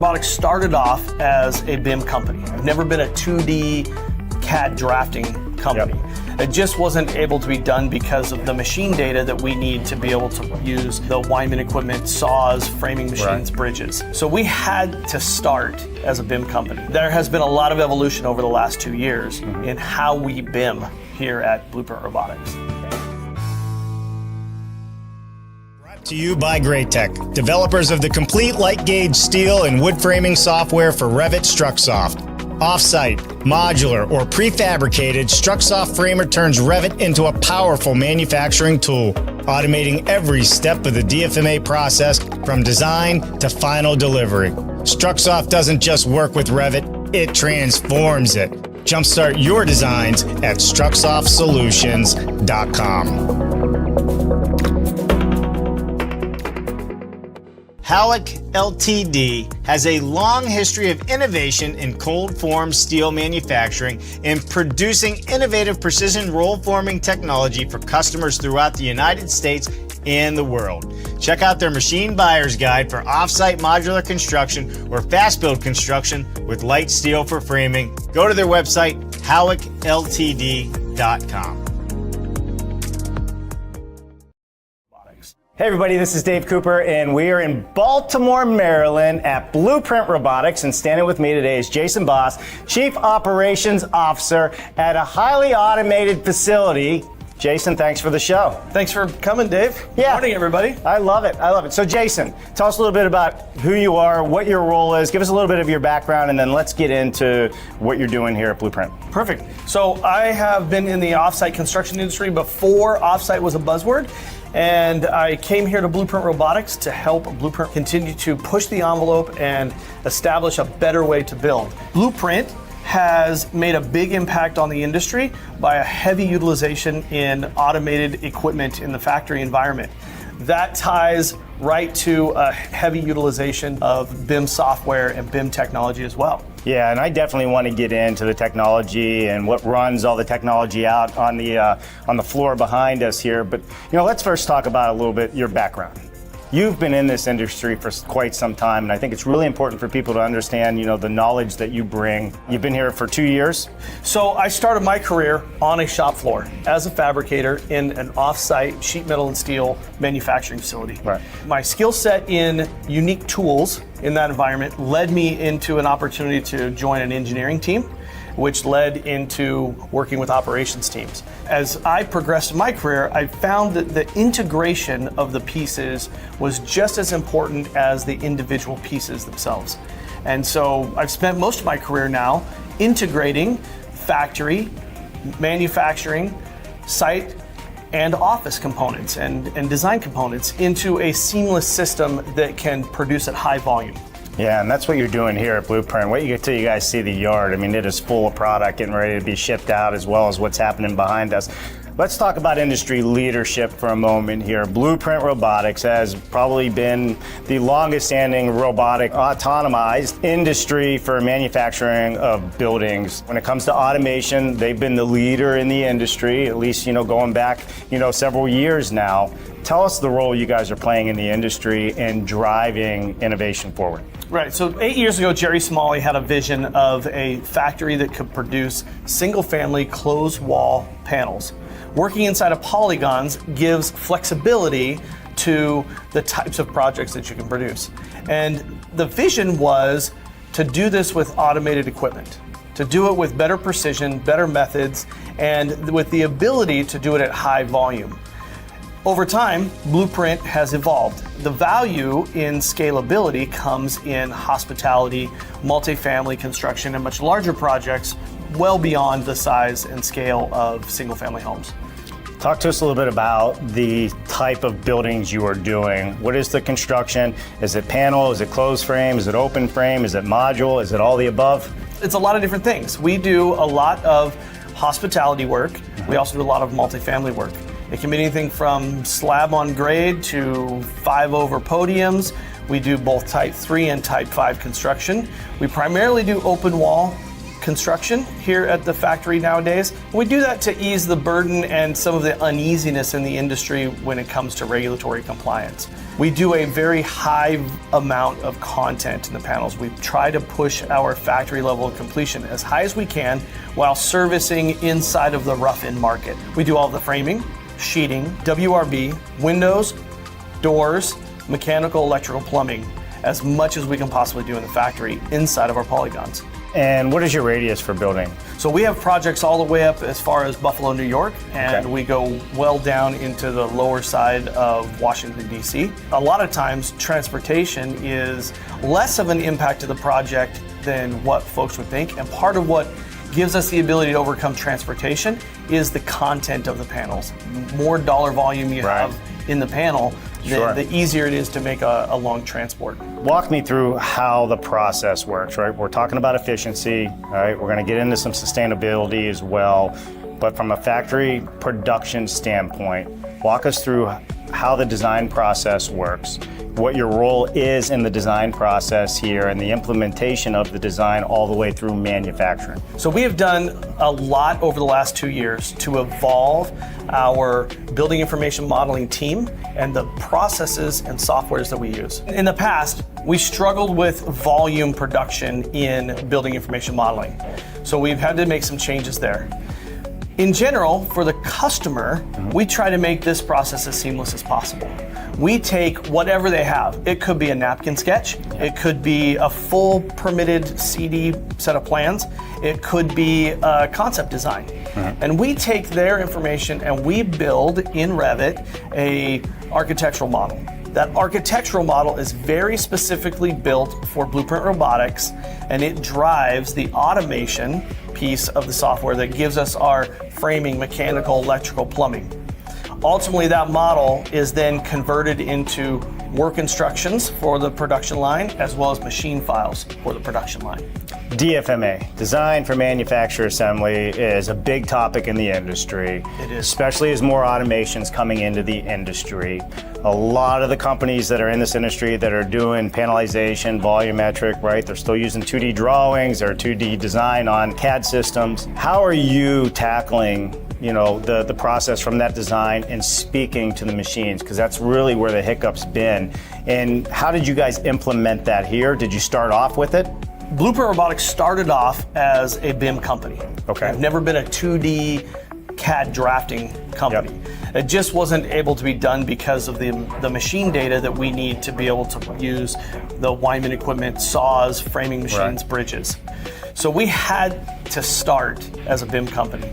Robotics started off as a BIM company. I've never been a 2D CAD drafting company. Yep. It just wasn't able to be done because of the machine data that we need to be able to use the Weinmann equipment, saws, framing machines, bridges. So we had to start as a BIM company. There has been a lot of evolution over the last 2 years in how we BIM here at Blueprint Robotics. To you by Greatech, developers of the complete light gauge steel and wood framing software for Revit StruxSoft. Offsite, modular, or prefabricated, StruxSoft Framer turns Revit into a powerful manufacturing tool, automating every step of the DFMA process from design to final delivery. StruxSoft doesn't just work with Revit, it transforms it. Jumpstart your designs at StruxSoftSolutions.com. Halleck Ltd. has a long history of innovation in cold form steel manufacturing and producing innovative precision roll forming technology for customers throughout the United States and the world. Check out their machine buyer's guide for off-site modular construction or fast build construction with light steel for framing. Go to their website, halleckltd.com. Hey everybody, this is Dave Cooper, and we are in Baltimore, Maryland at Blueprint Robotics, and standing with me today is Jason Boss, Chief Operations Officer at a highly automated facility. Jason, thanks for the show. Thanks for coming, Dave. Yeah. Good morning, everybody. I love it. I love it. So Jason, tell us a little bit about who you are, what your role is. Give us a little bit of your background, and then let's get into what you're doing here at Blueprint. Perfect. So I have been in the offsite construction industry before offsite was a buzzword. And I came here to Blueprint Robotics to help Blueprint continue to push the envelope and establish a better way to build. Blueprint has made a big impact on the industry by a heavy utilization in automated equipment in the factory environment. That ties right to a heavy utilization of BIM software and BIM technology as well. Yeah, and I definitely want to get into the technology and what runs all the technology out on the floor behind us here. But let's first talk about a little bit your background. You've been in this industry for quite some time, and I think it's really important for people to understand, the knowledge that you bring. You've been here for 2 years. So I started my career on a shop floor as a fabricator in an off-site sheet metal and steel manufacturing facility. Right. My skill set in unique tools in that environment led me into an opportunity to join an engineering team, which led into working with operations teams. As I progressed in my career, I found that the integration of the pieces was just as important as the individual pieces themselves. And so I've spent most of my career now integrating factory, manufacturing, site, and office components and design components into a seamless system that can produce at high volume. Yeah, and that's what you're doing here at Blueprint. Wait till you guys see the yard. I mean, it is full of product getting ready to be shipped out, as well as what's happening behind us. Let's talk about industry leadership for a moment here. Blueprint Robotics has probably been the longest standing robotic autonomized industry for manufacturing of buildings. When it comes to automation, they've been the leader in the industry, at least, going back, several years now. Tell us the role you guys are playing in the industry and driving innovation forward. Right, so 8 years ago, Jerry Smalley had a vision of a factory that could produce single-family closed wall panels. Working inside of polygons gives flexibility to the types of projects that you can produce. And the vision was to do this with automated equipment, to do it with better precision, better methods, and with the ability to do it at high volume. Over time, Blueprint has evolved. The value in scalability comes in hospitality, multifamily construction, and much larger projects well beyond the size and scale of single-family homes. Talk to us a little bit about the type of buildings you are doing. What is the construction? Is it panel? Is it closed frame? Is it open frame? Is it module? Is it all the above? It's a lot of different things. We do a lot of hospitality work. We also do a lot of multifamily work. It can be anything from slab on grade to 5-over podiums. We do both type 3 and type 5 construction. We primarily do open wall construction here at the factory nowadays. We do that to ease the burden and some of the uneasiness in the industry when it comes to regulatory compliance. We do a very high amount of content in the panels. We try to push our factory level of completion as high as we can while servicing inside of the rough end market. We do all the framing, sheeting, WRB, windows, doors, mechanical, electrical, plumbing, as much as we can possibly do in the factory inside of our polygons. And what is your radius for building? So we have projects all the way up as far as Buffalo, New York, and we go well down into the lower side of Washington, D.C. A lot of times, transportation is less of an impact to the project than what folks would think, and part of what gives us the ability to overcome transportation is the content of the panels. More dollar volume you have in the panel, the easier it is to make a long transport. Walk me through how the process works, right? We're talking about efficiency, right? We're gonna get into some sustainability as well, but from a factory production standpoint, walk us through how the design process works, what your role is in the design process here, and the implementation of the design all the way through manufacturing. So we have done a lot over the last 2 years to evolve our building information modeling team and the processes and softwares that we use. In the past, we struggled with volume production in building information modeling. So we've had to make some changes there. In general, for the customer, we try to make this process as seamless as possible. We take whatever they have. It could be a napkin sketch. It could be a full permitted CD set of plans. It could be a concept design. And we take their information and we build in Revit a architectural model. That architectural model is very specifically built for Blueprint Robotics, and it drives the automation piece of the software that gives us our framing, mechanical, electrical, plumbing. Ultimately, that model is then converted into work instructions for the production line, as well as machine files for the production line. DFMA, Design for Manufacture Assembly, is a big topic in the industry. It is. Especially as more automation's coming into the industry. A lot of the companies that are in this industry that are doing panelization, volumetric, right? They're still using 2D drawings or 2D design on CAD systems. How are you tackling the process from that design and speaking to the machines? Because that's really where the hiccup's been. And how did you guys implement that here? Did you start off with it? Blueprint Robotics started off as a BIM company. Okay. We've never been a 2D CAD drafting company. It just wasn't able to be done because of the machine data that we need to be able to use the Wyman equipment, saws, framing machines, bridges. So we had to start as a BIM company.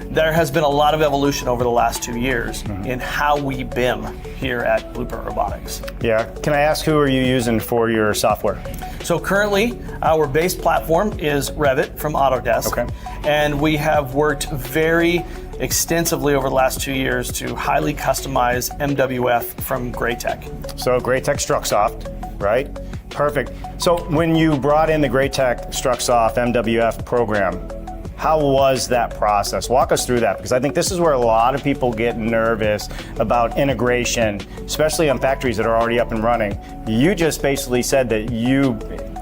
There has been a lot of evolution over the last 2 years in how we BIM here at Blueprint Robotics. Yeah. Can I ask, who are you using for your software? So currently, our base platform is Revit from Autodesk. Okay. And we have worked very extensively over the last 2 years to highly customize MWF from Graitec. So Graitec Struxoft, right? Perfect. So when you brought in the Graitec Struxoft MWF program, how was that process? Walk us through that, because I think this is where a lot of people get nervous about integration, especially on factories that are already up and running. You just basically said that you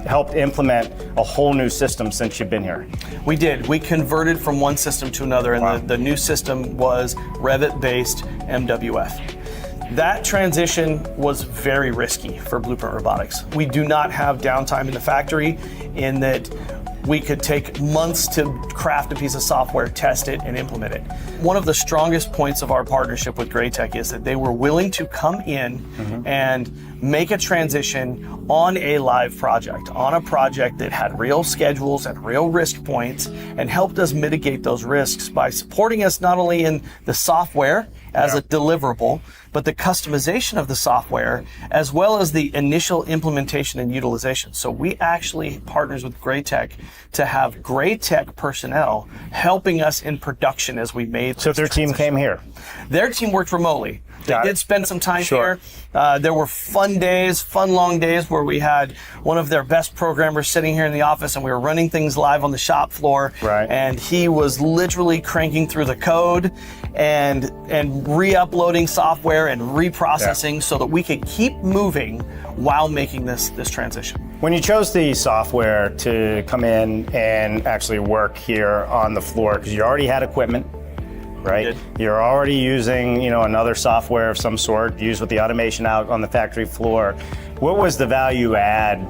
helped implement a whole new system since you've been here. We did. We converted from one system to another, and the new system was Revit-based MWF. That transition was very risky for Blueprint Robotics. We do not have downtime in the factory in that we could take months to craft a piece of software, test it, and implement it. One of the strongest points of our partnership with Graitec is that they were willing to come in and make a transition on a live project, on a project that had real schedules and real risk points, and helped us mitigate those risks by supporting us not only in the software as a deliverable, but the customization of the software, as well as the initial implementation and utilization. So we actually partners with Graitec to have Graitec personnel helping us in production as we made. So their team came here? Their team worked remotely. They did spend some time here. There were fun long days where we had one of their best programmers sitting here in the office and we were running things live on the shop floor. Right. And he was literally cranking through the code and re-uploading software and reprocessing so that we could keep moving while making this transition. When you chose the software to come in and actually work here on the floor, because you already had equipment, right? did. You're already using, another software of some sort, used with the automation out on the factory floor. What was the value add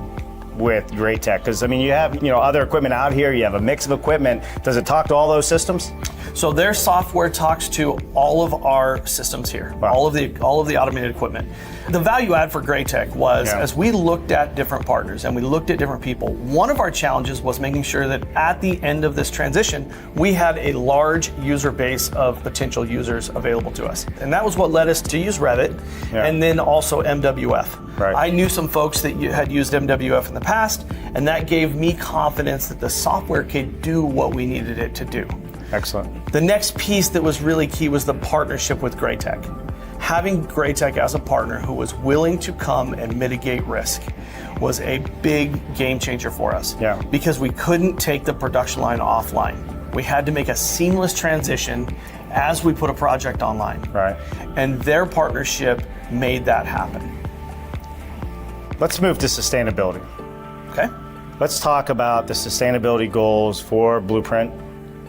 with Greatech? Because you have, other equipment out here. You have a mix of equipment. Does it talk to all those systems? So their software talks to all of our systems here, Wow. all of the automated equipment. The value add for Greatech was, as we looked at different partners and we looked at different people, one of our challenges was making sure that at the end of this transition, we had a large user base of potential users available to us. And that was what led us to use Revit and then also MWF. Right. I knew some folks that had used MWF in the past, and that gave me confidence that the software could do what we needed it to do. Excellent. The next piece that was really key was the partnership with Greatech. Having Greatech as a partner who was willing to come and mitigate risk was a big game changer for us. Yeah. Because we couldn't take the production line offline. We had to make a seamless transition as we put a project online. Right. And their partnership made that happen. Let's move to sustainability. Okay? Let's talk about the sustainability goals for Blueprint,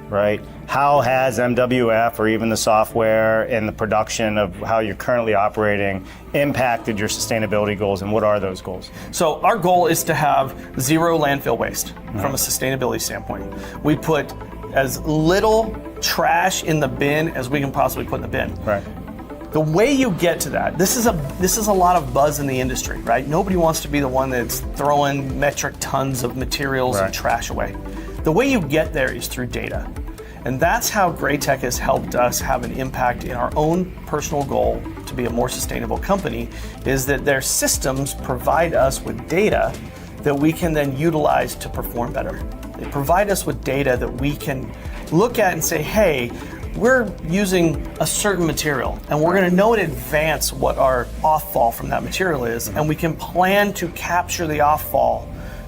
right? How has MWF or even the software and the production of how you're currently operating impacted your sustainability goals, and what are those goals? So our goal is to have zero landfill waste from a sustainability standpoint. We put as little trash in the bin as we can possibly put in the bin. Right. The way you get to that, this is a lot of buzz in the industry, right? Nobody wants to be the one that's throwing metric tons of materials and trash away. The way you get there is through data. And that's how Greatech has helped us have an impact in our own personal goal to be a more sustainable company, is that their systems provide us with data that we can then utilize to perform better. They provide us with data that we can look at and say, hey, we're using a certain material and we're going to know in advance what our off-fall from that material is, and we can plan to capture the off-fall,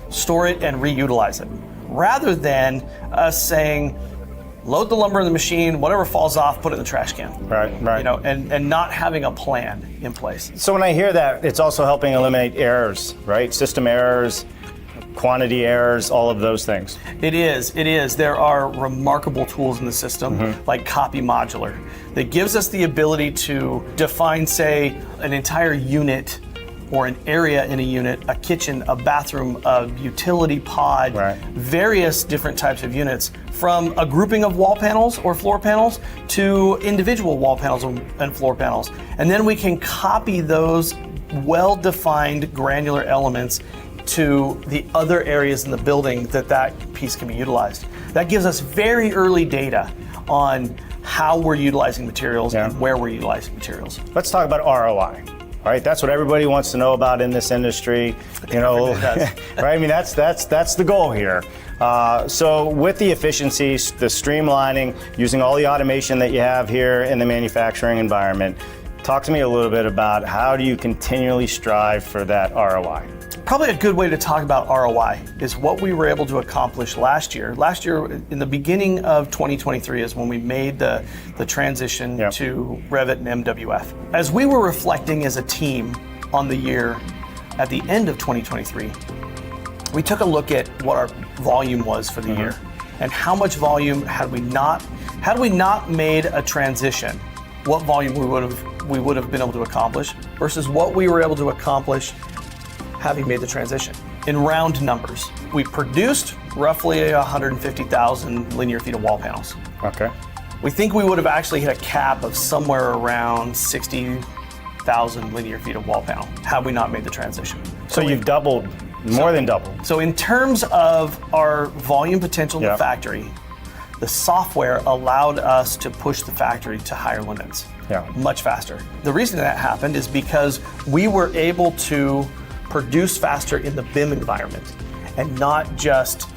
store it, and reutilize it. Rather than us saying, load the lumber in the machine, whatever falls off, put it in the trash can. Right. And not having a plan in place. So when I hear that, it's also helping eliminate errors, right? System errors, quantity errors, all of those things. It is. There are remarkable tools in the system, like Copy Modular, that gives us the ability to define, say, an entire unit or an area in a unit, a kitchen, a bathroom, a utility pod, various different types of units, from a grouping of wall panels or floor panels to individual wall panels and floor panels. And then we can copy those well-defined granular elements to the other areas in the building that piece can be utilized. That gives us very early data on how we're utilizing materials and where we're utilizing materials. Let's talk about ROI. Right, that's what everybody wants to know about in this industry. Right? I mean, that's the goal here. So with the efficiencies, the streamlining, using all the automation that you have here in the manufacturing environment, talk to me a little bit about how do you continually strive for that ROI? Probably a good way to talk about ROI is what we were able to accomplish last year. Last year, in the beginning of 2023, is when we made the transition to Revit and MWF. As we were reflecting as a team on the year at the end of 2023, we took a look at what our volume was for the year and how much volume had we not made a transition, what volume we would have been able to accomplish versus what we were able to accomplish having made the transition. In round numbers, we produced roughly 150,000 linear feet of wall panels. Okay. We think we would have actually hit a cap of somewhere around 60,000 linear feet of wall panel had we not made the transition. So you've doubled, more than doubled. So in terms of our volume potential in the factory, the software allowed us to push the factory to higher limits much faster. The reason that happened is because we were able to produce faster in the BIM environment and not just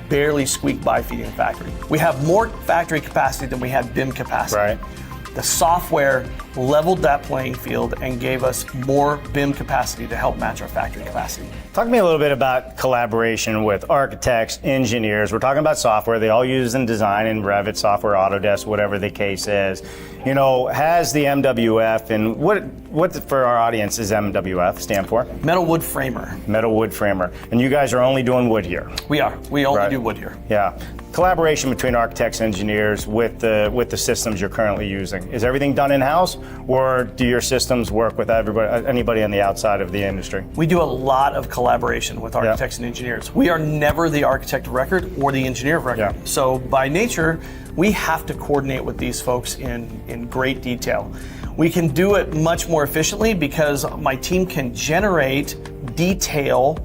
barely squeak by feeding the factory. We have more factory capacity than we had BIM capacity. Right. The software leveled that playing field and gave us more BIM capacity to help match our factory capacity. Talk to me a little bit about collaboration with architects, engineers. We're talking about software. They all use in design in Revit software, Autodesk, whatever the case is. You know, has the MWF, and what for our audience does MWF stand for? Metal wood framer. Metal wood framer. And you guys are only doing wood here. We are. We only Right. do wood here. Yeah. Collaboration between architects and engineers with the systems you're currently using. Is everything done in-house, or do your systems work with anybody on the outside of the industry? We do a lot of collaboration with architects and engineers. We are never the architect of record or the engineer of record. Yeah. So by nature, we have to coordinate with these folks in great detail. We can do it much more efficiently because my team can generate detail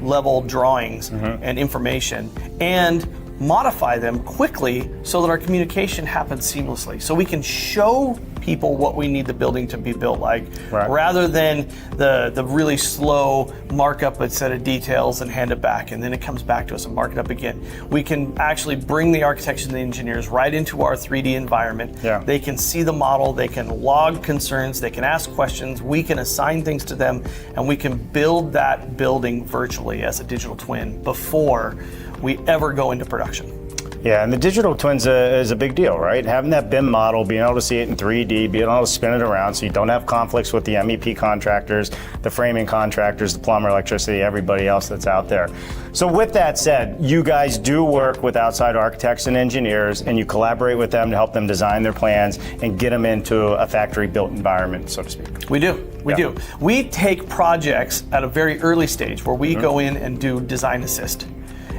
level drawings and information and modify them quickly so that our communication happens seamlessly. So we can show people what we need the building to be built like, Right. rather than the really slow mark up a set of details and hand it back, and then it comes back to us and mark it up again. We can actually bring the architects and the engineers right into our 3D environment. Yeah. They can see the model, they can log concerns, they can ask questions, we can assign things to them, and we can build that building virtually as a digital twin before we ever go into production. Yeah, and the digital twins is a big deal, right? Having that BIM model, being able to see it in 3D, being able to spin it around so you don't have conflicts with the MEP contractors, the framing contractors, the plumber, electricity, everybody else that's out there. So with that said, you guys do work with outside architects and engineers, and you collaborate with them to help them design their plans and get them into a factory-built environment, so to speak. We do. We do. We take projects at a very early stage where we go in and do design assist,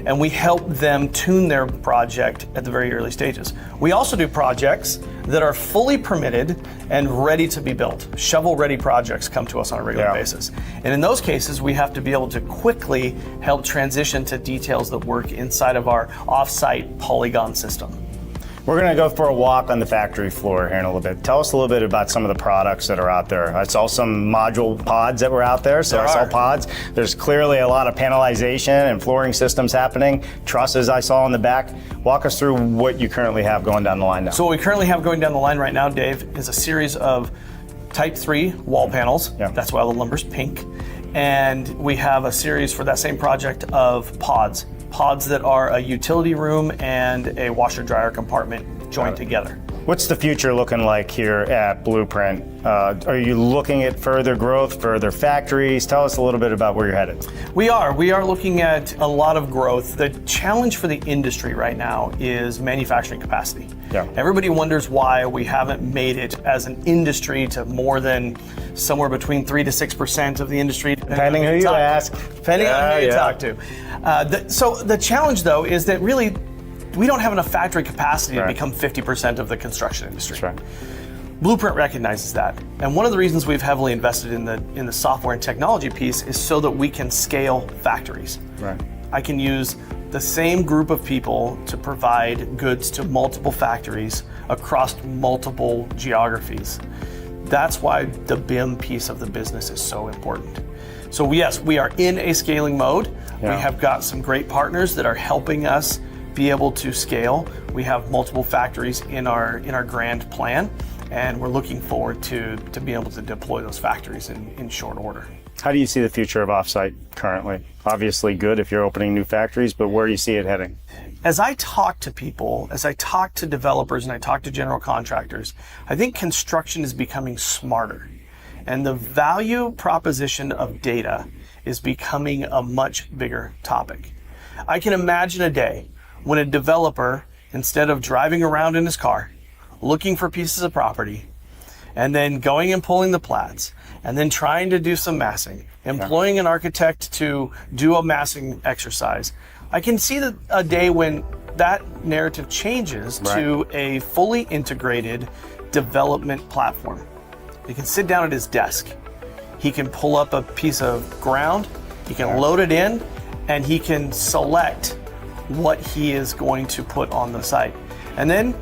and we help them tune their project at the very early stages. We also do projects that are fully permitted and ready to be built. Shovel-ready projects come to us on a regular basis. And in those cases, we have to be able to quickly help transition to details that work inside of our off-site polygon system. We're going to go for a walk on the factory floor here in a little bit. Tell us a little bit about some of the products that are out there. I saw some module pods that were out there, so I saw pods. There's clearly a lot of panelization and flooring systems happening. Trusses I saw in the back. Walk us through what you currently have going down the line now. So what we currently have going down the line right now, Dave, is a series of Type 3 wall panels. Yeah. That's why all the lumber's pink. And we have a series for that same project of pods. Pods that are a utility room and a washer dryer compartment joined together. What's the future looking like here at Blueprint? Are you looking at further growth, further factories? Tell us a little bit about where you're headed. We are looking at a lot of growth. The challenge for the industry right now is manufacturing capacity. Yeah. Everybody wonders why we haven't made it as an industry to more than somewhere between 3 to 6% of the industry. Depending who you ask. Depending on who you talk to. So the challenge though is that really we don't have enough factory capacity to become 50% of the construction industry. That's right. Blueprint recognizes that, and one of the reasons we've heavily invested in the software and technology piece is so that we can scale factories. Right. I can use the same group of people to provide goods to multiple factories across multiple geographies. That's why the BIM piece of the business is so important. So yes, we are in a scaling mode. Yeah. We have got some great partners that are helping us be able to scale. We have multiple factories in our grand plan, and we're looking forward to being able to deploy those factories in short order. How do you see the future of offsite currently? Obviously good if you're opening new factories, but where do you see it heading? As I talk to people, as I talk to developers and I talk to general contractors, I think construction is becoming smarter. And the value proposition of data is becoming a much bigger topic. I can imagine a day when a developer, instead of driving around in his car, looking for pieces of property, and then going and pulling the plats, and then trying to do some massing, employing an architect to do a massing exercise. I can see a day when that narrative changes to a fully integrated development platform. He can sit down at his desk. He can pull up a piece of ground, he can load it in, and he can select what he is going to put on the site. And then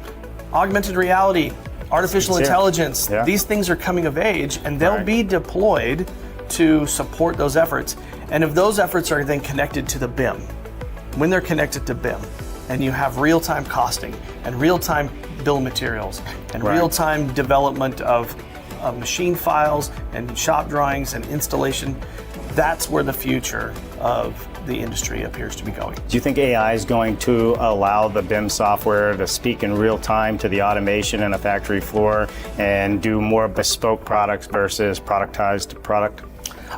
augmented reality, artificial intelligence, these things are coming of age, and they'll be deployed to support those efforts. And if those efforts are then connected to the BIM, when they're connected to BIM, and you have real-time costing and real-time bill of materials and Right. real-time development of machine files and shop drawings and installation, that's where the future of the industry appears to be going. Do you think AI is going to allow the BIM software to speak in real time to the automation in a factory floor and do more bespoke products versus productized product?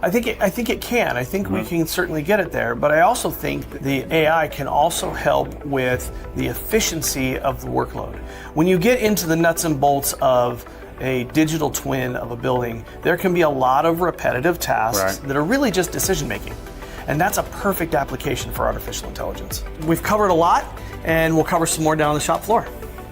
I think it can. I think we can certainly get it there, but I also think that the AI can also help with the efficiency of the workload. When you get into the nuts and bolts of a digital twin of a building, there can be a lot of repetitive tasks Right. that are really just decision making. And that's a perfect application for artificial intelligence. We've covered a lot, and we'll cover some more down on the shop floor.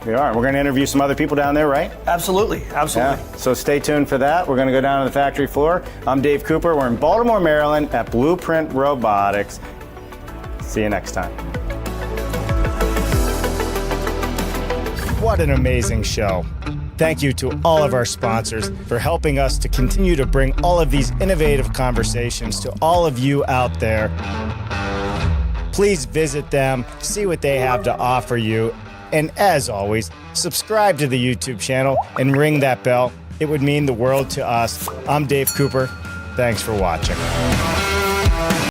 We are. We're going to interview some other people down there, right? Absolutely, absolutely. Yeah. So stay tuned for that. We're going to go down to the factory floor. I'm Dave Cooper. We're in Baltimore, Maryland at Blueprint Robotics. See you next time. What an amazing show. Thank you to all of our sponsors for helping us to continue to bring all of these innovative conversations to all of you out there. Please visit them, see what they have to offer you, and as always, subscribe to the YouTube channel and ring that bell. It would mean the world to us. I'm Dave Cooper. Thanks for watching.